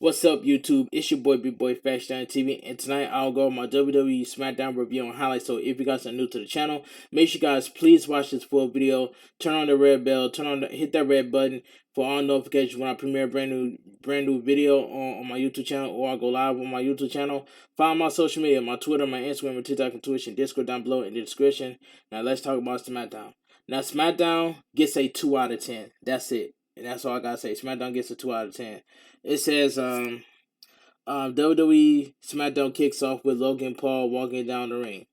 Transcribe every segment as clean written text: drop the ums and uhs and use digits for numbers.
What's up, YouTube? It's your boy, bigboyfactsjonnytv, and tonight I'll go over my WWE Smackdown review and highlights. So if you guys are new to the channel, make sure you guys please watch this full video. Turn on the red bell, hit that red button for all notifications when I premiere a brand new video on my YouTube channel, or I go live on my YouTube channel. Follow my social media, my Twitter, my Instagram, my TikTok, and Twitch, and Discord down below in the description. Now let's talk about Smackdown. Now Smackdown gets a 2 out of 10. That's it. And that's all I gotta say. Smackdown gets a 2 out of 10. It says WWE Smackdown kicks off with Logan Paul walking down the ring.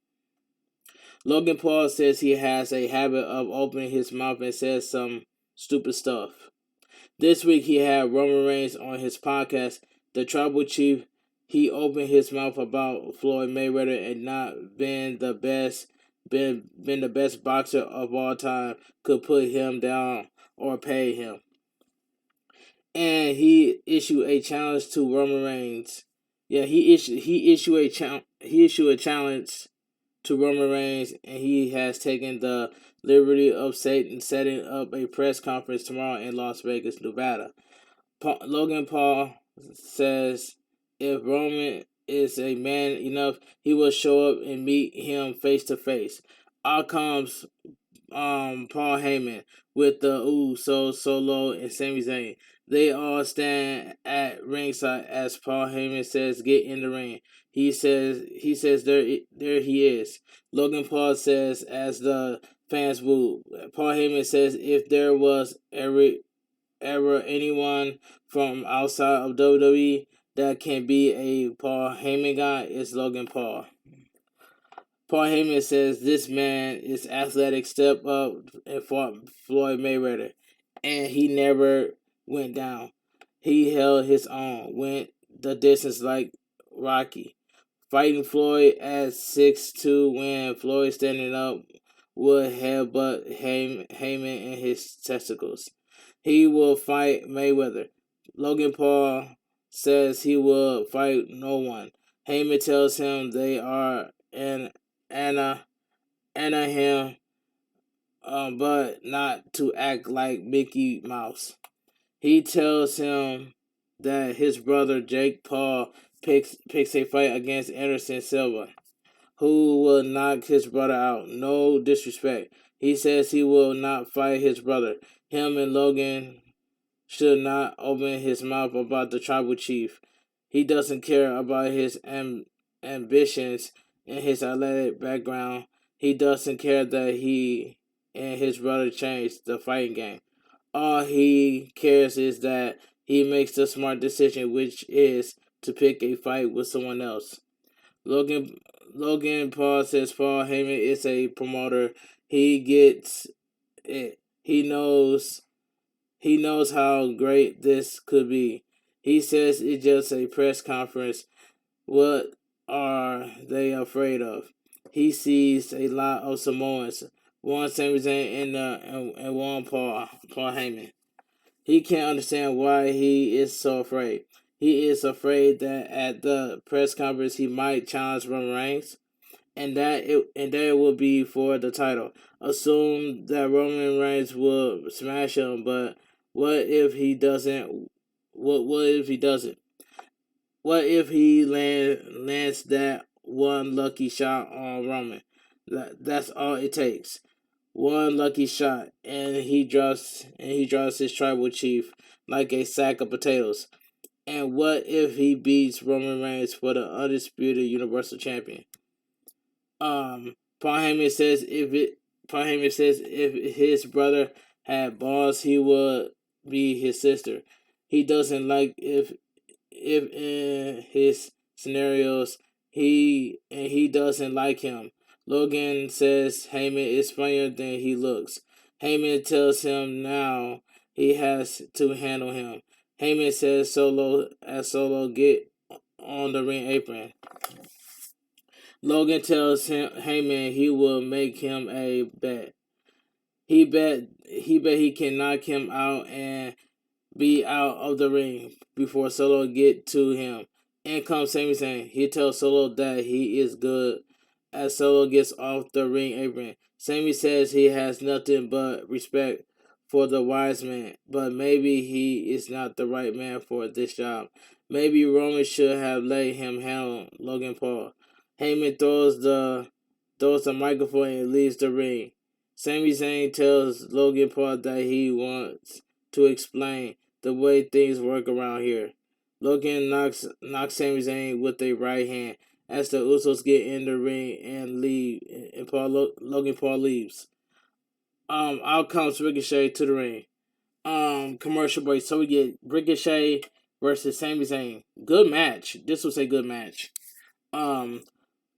Logan Paul says he has a habit of opening his mouth and says some stupid stuff. This week he had Roman Reigns on his podcast, The Tribal Chief. He opened his mouth about Floyd Mayweather and not being the best boxer of all time could put him down or pay him. And he issued a challenge to Roman Reigns. Yeah, he issued a challenge to Roman Reigns, and he has taken the liberty of setting up a press conference tomorrow in Las Vegas, Nevada. Logan Paul says if Roman is a man enough, he will show up and meet him face to face. Out comes Paul Heyman with the Solo and Sami Zayn. They all stand at ringside as Paul Heyman says, "Get in the ring." He says there he is. Logan Paul says as the fans boo. Paul Heyman says if there was ever anyone from outside of WWE that can be a Paul Heyman guy, it's Logan Paul. Paul Heyman says this man is athletic, step up and fought Floyd Mayweather, and he never went down. He held his own, went the distance like Rocky. Fighting Floyd at 6'2", when Floyd standing up would headbutt Heyman in his testicles. He will fight Mayweather. Logan Paul says he will fight no one. Heyman tells him they are Anaheim, but not to act like Mickey Mouse. He tells him that his brother Jake Paul picks a fight against Anderson Silva, who will knock his brother out. No disrespect. He says he will not fight his brother. Him and Logan should not open his mouth about the tribal chief. He doesn't care about his ambitions and his athletic background. He doesn't care that he and his brother changed the fighting game. All he cares is that he makes the smart decision, which is to pick a fight with someone else. Logan Paul says Paul Heyman is a promoter. He gets it. He knows how great this could be. He says it's just a press conference. What are they afraid of? He sees a lot of Samoans. One Sami Zayn and one Paul Heyman. He can't understand why he is so afraid. He is afraid that at the press conference he might challenge Roman Reigns, and that it will be for the title. Assume that Roman Reigns will smash him, but what if he doesn't? What if he doesn't? What if he lands that one lucky shot on Roman? That's all it takes. One lucky shot, and he drops his tribal chief like a sack of potatoes. And what if he beats Roman Reigns for the undisputed Universal Champion? Paul Heyman says if his brother had balls, he would be his sister. He doesn't like if in his scenarios he doesn't like him. Logan says Heyman is funnier than he looks. Heyman tells him now he has to handle him. Heyman says Solo get on the ring apron. Logan tells Heyman he will make him a bet. He bet he can knock him out and be out of the ring before Solo get to him. In comes Sami Zayn. He tells Solo that he is good as Solo gets off the ring apron. Sami says he has nothing but respect for the wise man, but maybe he is not the right man for this job. Maybe Roman should have let him handle Logan Paul. Heyman throws the microphone and leaves the ring. Sami Zayn tells Logan Paul that he wants to explain the way things work around here. Logan knocks Sami Zayn with a right hand as the Usos get in the ring and leave, and Logan Paul leaves. Out comes Ricochet to the ring. Commercial break. So we get Ricochet versus Sami Zayn. Good match. This was a good match. The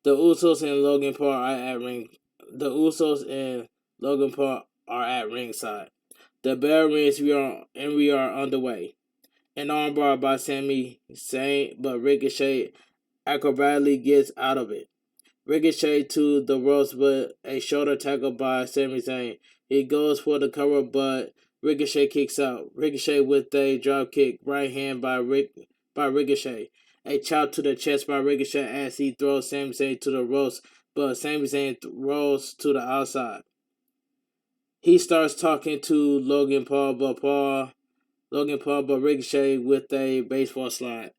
Usos and Logan Paul are at ring. The Usos and Logan Paul are at ringside. The bell rings. We are underway. An armbar by Sami Zayn, but Ricochet acrobatically gets out of it. Ricochet to the ropes, but a shoulder tackle by Sami Zayn. He goes for the cover, but Ricochet kicks out. Ricochet with a drop kick, right hand by Ricochet. A chop to the chest by Ricochet as he throws Sami Zayn to the ropes, but Sami Zayn rolls to the outside. He starts talking to Logan Paul, but Ricochet with a baseball slide.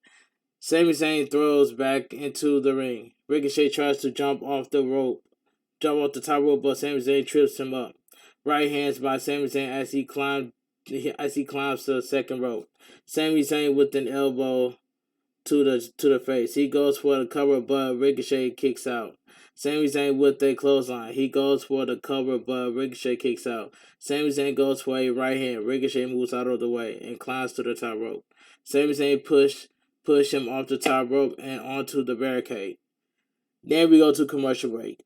Sami Zayn throws back into the ring. Ricochet tries to jump off the top rope, but Sami Zayn trips him up. Right hands by Sami Zayn as he climbs the second rope. Sami Zayn with an elbow to the face. He goes for the cover, but Ricochet kicks out. Sami Zayn with a clothesline. He goes for the cover, but Ricochet kicks out. Sami Zayn goes for a right hand. Ricochet moves out of the way and climbs to the top rope. Sami Zayn push him off the top rope and onto the barricade. Then we go to commercial break.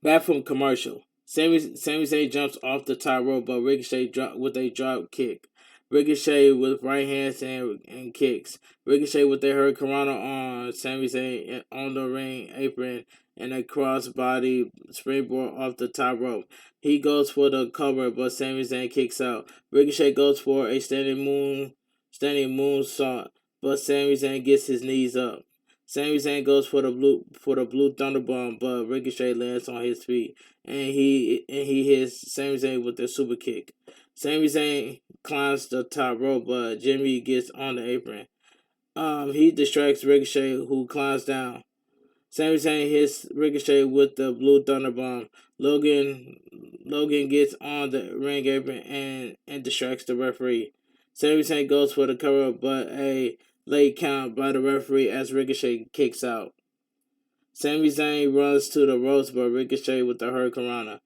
Back from commercial. Sami Zayn jumps off the top rope, but Ricochet with a drop kick. Ricochet with right hands and kicks. Ricochet with a hurricanrana on Sami Zayn on the ring apron and a crossbody springboard off the top rope. He goes for the cover, but Sami Zayn kicks out. Ricochet goes for a standing moonsault, but Sami Zayn gets his knees up. Sami Zayn goes for the blue thunderbomb, but Ricochet lands on his feet and he hits Sami Zayn with a super kick. Sami Zayn climbs the top rope, but Jimmy gets on the apron. He distracts Ricochet, who climbs down. Sami Zayn hits Ricochet with the blue thunderbomb. Logan gets on the ring apron and distracts the referee. Sami Zayn goes for the cover, but a late count by the referee as Ricochet kicks out. Sami Zayn runs to the ropes, but Ricochet with the hurricanrana.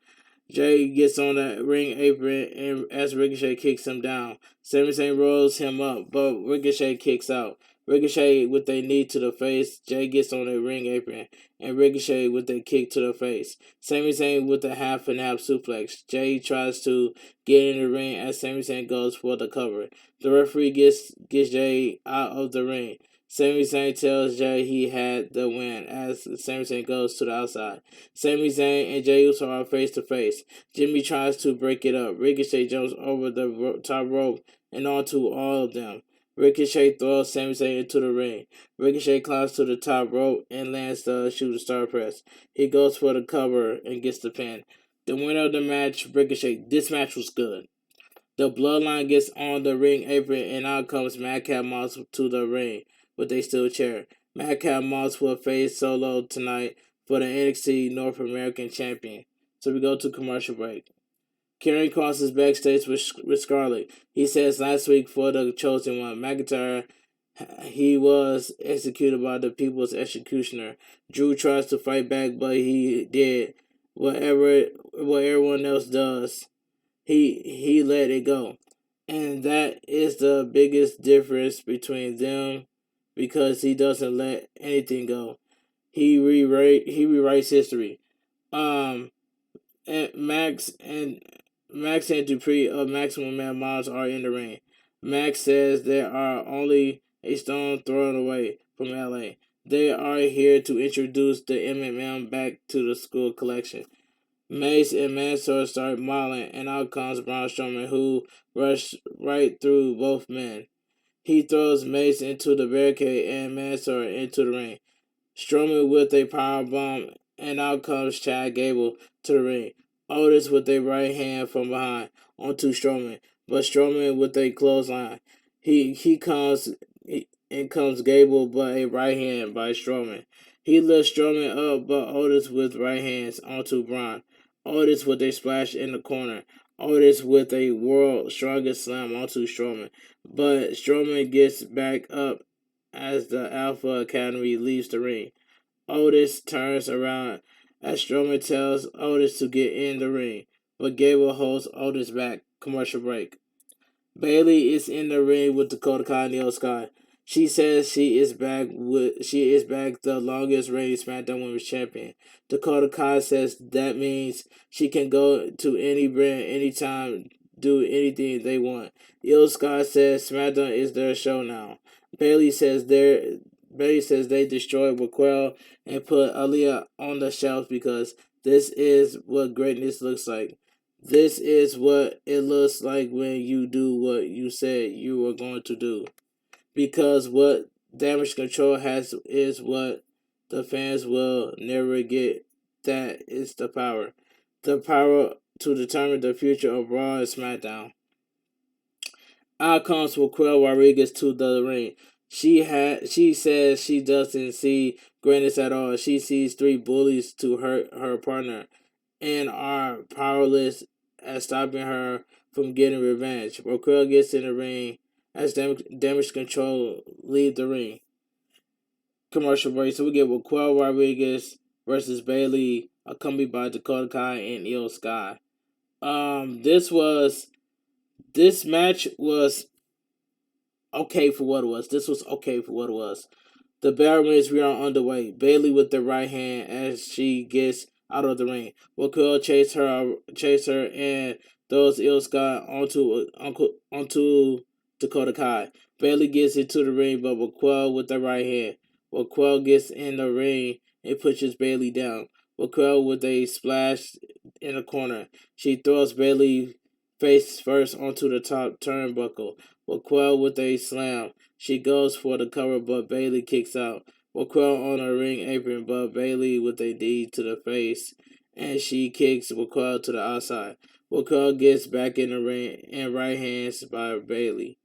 Jay gets on the ring apron and as Ricochet kicks him down. Sami Zayn rolls him up, but Ricochet kicks out. Ricochet with a knee to the face. Jay gets on the ring apron and Ricochet with a kick to the face. Sami Zayn with a half and half suplex. Jay tries to get in the ring as Sami Zayn goes for the cover. The referee gets Jay out of the ring. Sami Zayn tells Jay he had the win as Sami Zayn goes to the outside. Sami Zayn and Jey Uso are face to face. Jimmy tries to break it up. Ricochet jumps over the top rope and onto all of them. Ricochet throws Sami Zayn into the ring. Ricochet climbs to the top rope and lands the shooting star press. He goes for the cover and gets the pin. The winner of the match, Ricochet. This match was good. The Bloodline gets on the ring apron and out comes Madcap Moss to the ring with a steel chair. Madcap Moss will face Solo tonight for the NXT North American Champion. So we go to commercial break. Karrion Kross is backstage with Scarlett. He says last week for the Chosen One, McIntyre, he was executed by the People's Executioner. Drew tries to fight back, but he did what everyone else does. He let it go. And that is the biggest difference between them because he doesn't let anything go. He rewrites history. And Max and Dupree of Maximum Man Models are in the ring. Max says they are only a stone thrown away from LA. They are here to introduce the MMM back to the school collection. Mace and Mansoor start mauling, and out comes Braun Strowman, who rushed right through both men. He throws Mace into the barricade and Mansoor into the ring. Strowman with a powerbomb, and out comes Chad Gable to the ring. Otis with a right hand from behind onto Strowman, but Strowman with a clothesline. He comes in comes Gable, but a right hand by Strowman. He lifts Strowman up, but Otis with right hands onto Braun. Otis with a splash in the corner. Otis with a world strongest slam onto Strowman, but Strowman gets back up as the Alpha Academy leaves the ring. Otis turns around as Strowman tells Otis to get in the ring, but Gable holds Otis back. Commercial break. Bayley is in the ring with Dakota Kai and Io Sky. She says she is back the longest reigning SmackDown Women's Champion. Dakota Kai says that means she can go to any brand anytime, do anything they want. Io Sky says SmackDown is their show now. Bayley says they destroyed Raquel and put Aaliyah on the shelf because this is what greatness looks like. This is what it looks like when you do what you said you were going to do. Because what damage control has is what the fans will never get. That is the power. The power to determine the future of Raw and SmackDown. Out comes Raquel Rodriguez to the ring. She says she doesn't see greatness at all. She sees three bullies to hurt her partner and are powerless at stopping her from getting revenge. Raquel gets in the ring as damage control leave the ring. Commercial break. So we get Raquel Rodriguez versus Bayley, accompanied by Dakota Kai and Io Sky. This match was okay for what it was. This was okay for what it was. The bell rings, we are underway. Bayley with the right hand as she gets out of the ring. Raquel chase her, and throws Io Sky onto Dakota Kai. Bayley gets into the ring, but Raquel with the right hand. Raquel gets in the ring and pushes Bayley down. Raquel with a splash in the corner. She throws Bayley face first onto the top turnbuckle. Raquel with a slam. She goes for the cover, but Bayley kicks out. Raquel on her ring apron, but Bayley with a knee to the face, and she kicks Raquel to the outside. Raquel gets back in the ring and right hands by Bayley.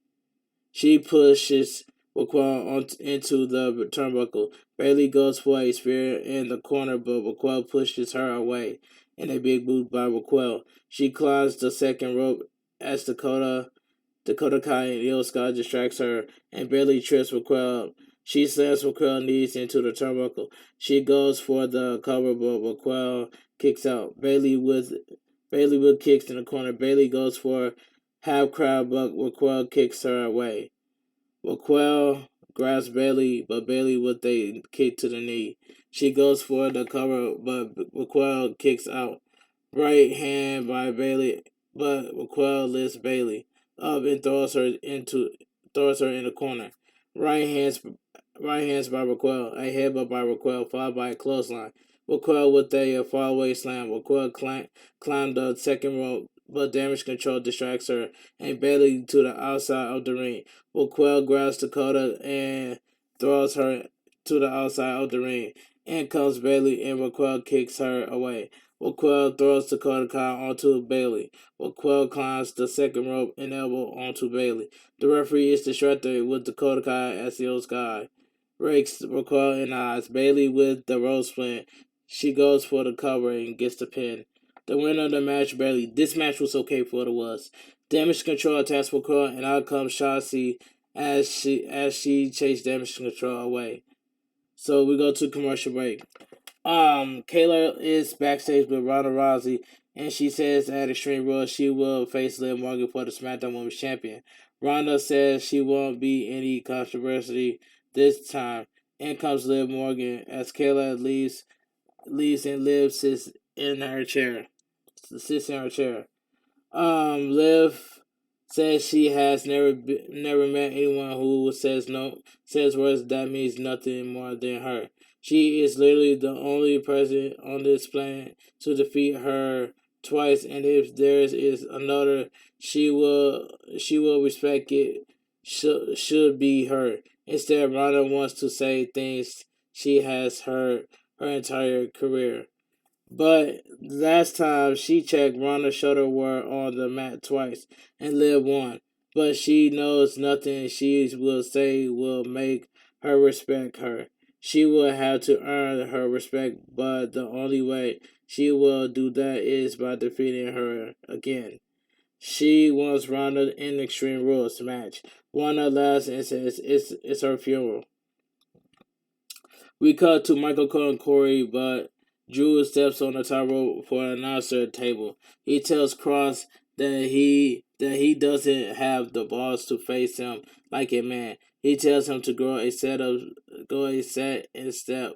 She pushes Raquel into the turnbuckle. Bayley goes for a spear in the corner, but Raquel pushes her away, and a big boot by Raquel. She climbs the second rope as Dakota Kai and Io Sky distracts her, and Bayley trips Raquel. She slams Raquel knees into the turnbuckle. She goes for the cover, but Raquel kicks out. Bayley with kicks in the corner. Bayley goes for half crab, but Raquel kicks her away. Raquel grabs Bayley, but Bayley with a kick to the knee. She goes for the cover, but Raquel kicks out. Right hand by Bayley, but Raquel lifts Bayley up and throws her in the corner. Right hands by Raquel, a headbutt by Raquel, followed by a clothesline. Raquel with a fallaway slam. Raquel climbed the second rope, but damage control distracts her and Bayley to the outside of the ring. Raquel grabs Dakota and throws her to the outside of the ring. In comes Bayley and Raquel kicks her away. Raquel throws Dakota Kai onto Bayley. Raquel climbs the second rope and elbow onto Bayley. The referee is distracted with Dakota Kai as Io Sky rakes Raquel in the eyes. Bayley with the rope split. She goes for the cover and gets the pin. The winner of the match, Bayley. This match was okay for what it was. Damage control attacks Raquel, and out comes Shotzi as she chased damage control away. So we go to commercial break. Kayla is backstage with Ronda Rousey, and she says at Extreme Rules she will face Liv Morgan for the SmackDown Women's Champion. Ronda says she won't be any controversy this time. In comes Liv Morgan as Kayla leaves and Liv sits in her chair. Liv says she has never met anyone who says words that means nothing more than her. She is literally the only person on this planet to defeat her twice, and if there is another, she will respect it. Should be her. Instead, Ronda wants to say things she has heard her entire career. But last time she checked, Ronda's shoulder were on the mat twice, and Liv won. But she knows nothing she will say will make her respect her. She will have to earn her respect, but the only way she will do that is by defeating her again. She wants Ronda in Extreme Rules match. Ronda laughs and says it's her funeral. We cut to Michael Cole and Corey, but Drew steps on the top rope for an announcer table. He tells Cross that he doesn't have the balls to face him like a man. He tells him to go a set and step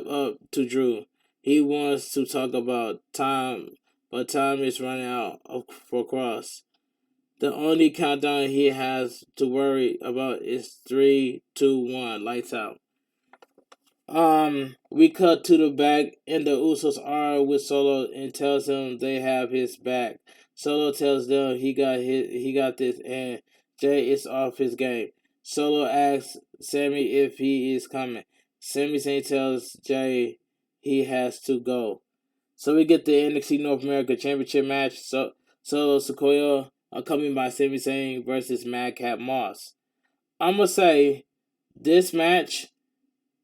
up to Drew. He wants to talk about time, but time is running out for Cross. The only countdown he has to worry about is 3, 2, 1, lights out. We cut to the back, and the Usos are with Solo and tells him they have his back. Solo tells them he got this, and Jay is off his game. Solo asks Sammy if he is coming. Sami Zayn tells Jay he has to go. So we get the NXT North America Championship match. Solo Sikoa accompanied by Sami Zayn versus Madcap Moss. I'm gonna say this match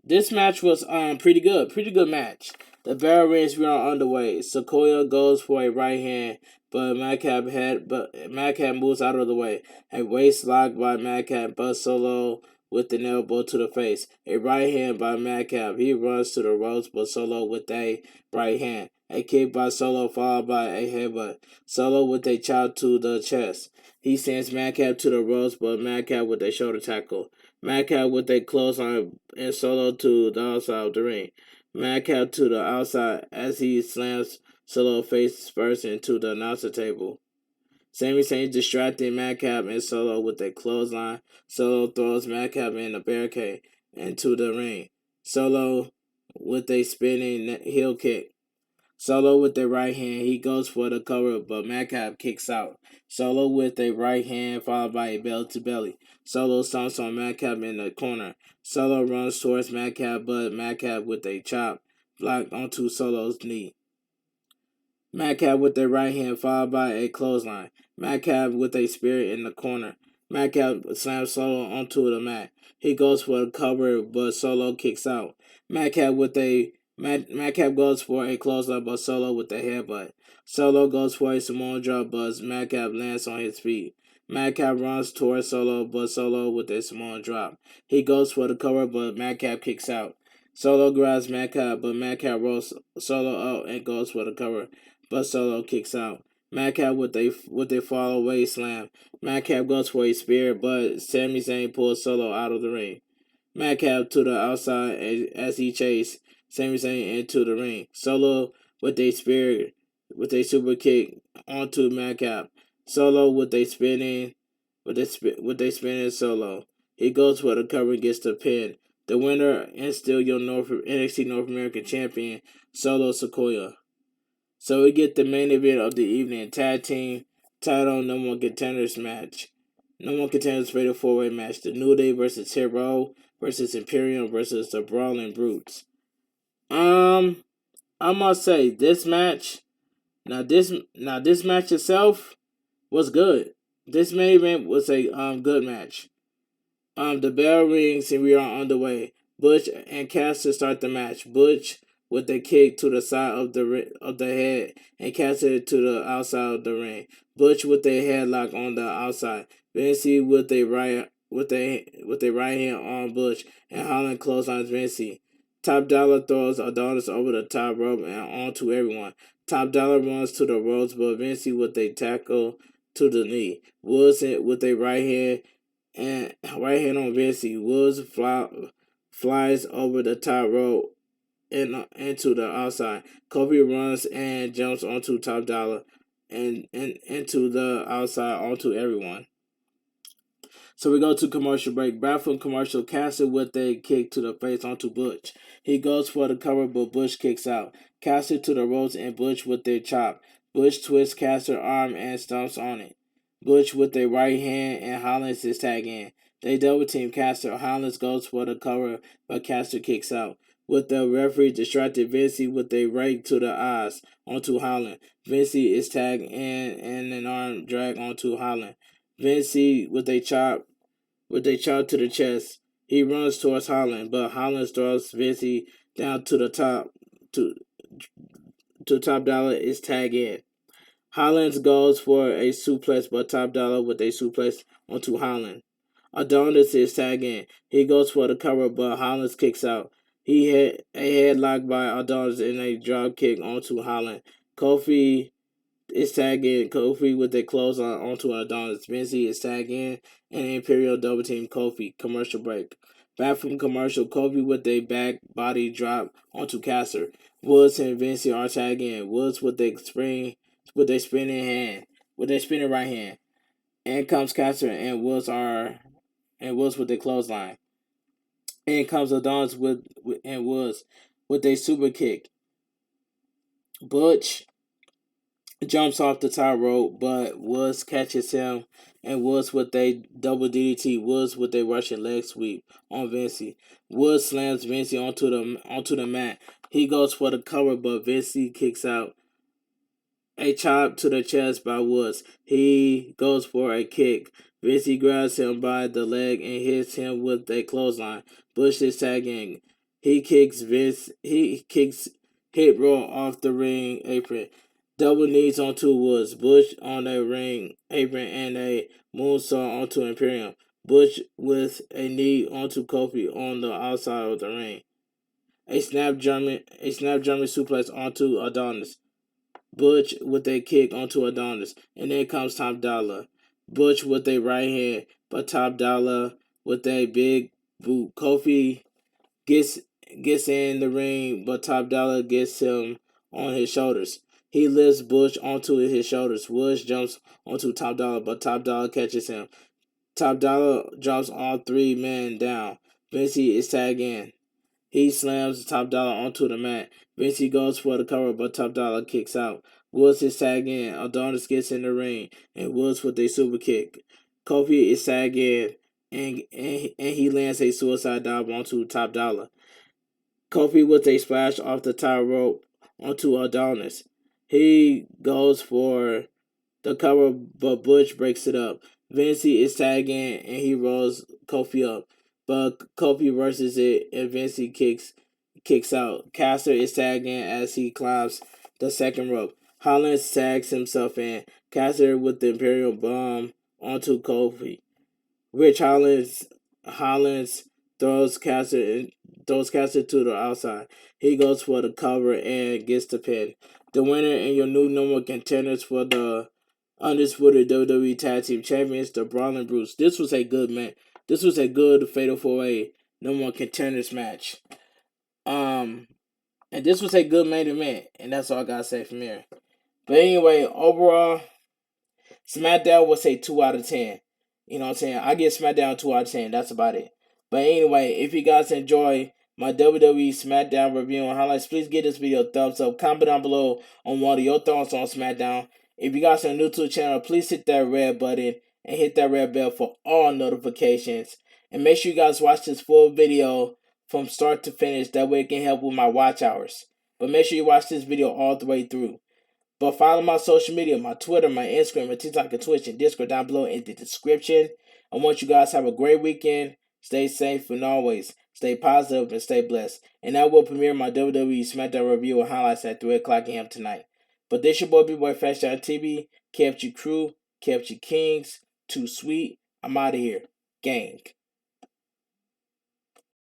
this match was pretty good match. The battle rings were underway. Sequoia goes for a right hand, but Madcap moves out of the way. A waist lock by Madcap busts Solo with an elbow to the face. A right hand by Madcap. He runs to the ropes, but Solo with a right hand. A kick by Solo followed by a headbutt. Solo with a chop to the chest. He sends Madcap to the ropes, but Madcap with a shoulder tackle. Madcap with a clothesline and Solo to the outside of the ring. Madcap to the outside as he slams Solo face first into the announcer table. Sami Zayn distracting Madcap and Solo with a clothesline. Solo throws Madcap in the barricade into the ring. Solo with a spinning heel kick. Solo with the right hand, he goes for the cover, but Madcap kicks out. Solo with a right hand, followed by a belly to belly. Solo stomps on Madcap in the corner. Solo runs towards Madcap, but Madcap with a chop blocked onto Solo's knee. Madcap with a right hand, followed by a clothesline. Madcap with a spear in the corner. Madcap slams Solo onto the mat. He goes for the cover, but Solo kicks out. Madcap goes for a clothesline, but Solo with a headbutt. Solo goes for a Samoan drop, but Madcap lands on his feet. Madcap runs towards Solo, but Solo with a Samoan drop. He goes for the cover, but Madcap kicks out. Solo grabs Madcap, but Madcap rolls Solo out and goes for the cover, but Solo kicks out. Madcap with a fall away slam. Madcap goes for a spear, but Sami Zayn pulls Solo out of the ring. Madcap to the outside as he chases Sami Zayn into the ring. Solo with a spear, with a super kick onto Madcap. Solo with a spinning Solo. He goes for the cover and gets the pin. The winner and still your NXT North American champion, Solo Sikoa. So we get the main event of the evening, tag team title number one contenders match. Number one contenders fatal 4-way match. The New Day versus Hero versus Imperium versus the Brawling Brutes. I must say this match. Now this match itself was good. This main event was a good match. The bell rings and we are underway. Butch and Caster start the match. Butch with a kick to the side of the head and Caster to the outside of the ring. Butch with a headlock on the outside. Vinci with a right hand on Butch and Holland clotheslines Vinci. Top Dollar throws Adonis over the top rope and onto everyone. Top Dollar runs to the ropes, but Vinci with a tackle to the knee. Woods with a right hand on Vinci. Woods flies over the top rope and into the outside. Kofi runs and jumps onto Top Dollar and into the outside onto everyone. So we go to commercial break. Back from commercial, Caster with a kick to the face onto Butch. He goes for the cover, but Butch kicks out. Caster to the ropes and Butch with their chop. Butch twists Caster's arm and stomps on it. Butch with a right hand and Hollins is tagging in. They double team Caster. Hollins goes for the cover, but Caster kicks out. with the referee distracted Vinci with a right to the eyes onto Holland. Vinci is tagged in and an arm drag onto Holland. Vinci with a chop to the chest. He runs towards Holland, but Holland throws Vinci down to the top to Top Dollar is tagged in. Holland goes for a suplex, but Top Dollar with a suplex onto Holland. Adonis is tagging. He goes for the cover, but Holland kicks out. He hit a headlock by Adonis and a drop kick onto Holland. Kofi is tagging Kofi with a clothesline onto Adonis. Vinci is tagging and Imperial double team Kofi. Commercial break. Back from commercial, Kofi with a back body drop onto Caster. Woods and Vinci are tagging. Woods with a spinning right hand. In comes Caster and Woods with a clothesline. In comes Adonis and Woods with a super kick. Butch jumps off the top rope, but Woods catches him, and Woods with a double DDT. Woods with a Russian leg sweep on Vinci. Woods slams Vinci onto the mat. He goes for the cover, but Vinci kicks out. A chop to the chest by Woods. He goes for a kick. Vinci grabs him by the leg and hits him with a clothesline. Bush is tagging. He kicks Hit Roll off the ring apron. Double knees onto Woods. Bush on a ring apron and a moonsault onto Imperium. Bush with a knee onto Kofi on the outside of the ring. A snap German suplex onto Adonis. Butch with a kick onto Adonis, and then comes Top Dollar. Butch with a right hand, but Top Dollar with a big boot. Kofi gets in the ring, but Top Dollar gets him on his shoulders. He lifts Butch onto his shoulders. Woods jumps onto Top Dollar, but Top Dollar catches him. Top Dollar drops all three men down. Vinci is tagged in. He slams Top Dollar onto the mat. Vinci goes for the cover, but Top Dollar kicks out. Woods is tagged in. Adonis gets in the ring, and Woods with a super kick. Kofi is tagged in, and he lands a suicide dive onto Top Dollar. Kofi with a splash off the top rope onto Adonis. He goes for the cover, but Butch breaks it up. Vinci is tagging, and he rolls Kofi up, but Kofi reverses it, and Vinci kicks out. Caster is tagging as he climbs the second rope. Hollins tags himself in. Caster with the Imperial Bomb onto Kofi. Rich Hollins throws Caster to the outside. He goes for the cover and gets the pin. The winner and your new number one contenders for the undisputed WWE Tag Team Champions, the Brawling Brutes. This was a good match. This was a good Fatal 4-Way number one contenders match. And this was a good main event, and that's all I gotta say from here. But anyway, overall, SmackDown was a 2 out of 10. You know what I'm saying? I give SmackDown 2 out of 10. That's about it. But anyway, if you guys enjoy my WWE Smackdown review and highlights, please give this video a thumbs up. Comment down below on what are your thoughts on SmackDown. If you guys are new to the channel, please hit that red button and hit that red bell for all notifications. And make sure you guys watch this full video from start to finish. That way it can help with my watch hours. But make sure you watch this video all the way through. But follow my social media, my Twitter, my Instagram, my TikTok, and Twitch, and Discord down below in the description. I want you guys to have a great weekend. Stay safe and always stay positive and stay blessed. And I will premiere my WWE Smackdown review and highlights at 3 o'clock a.m. tonight. But this your boy, bigboyfactsjonnytv, KFG CREW KFG Kings, Too Sweet. I'm out of here. Gang.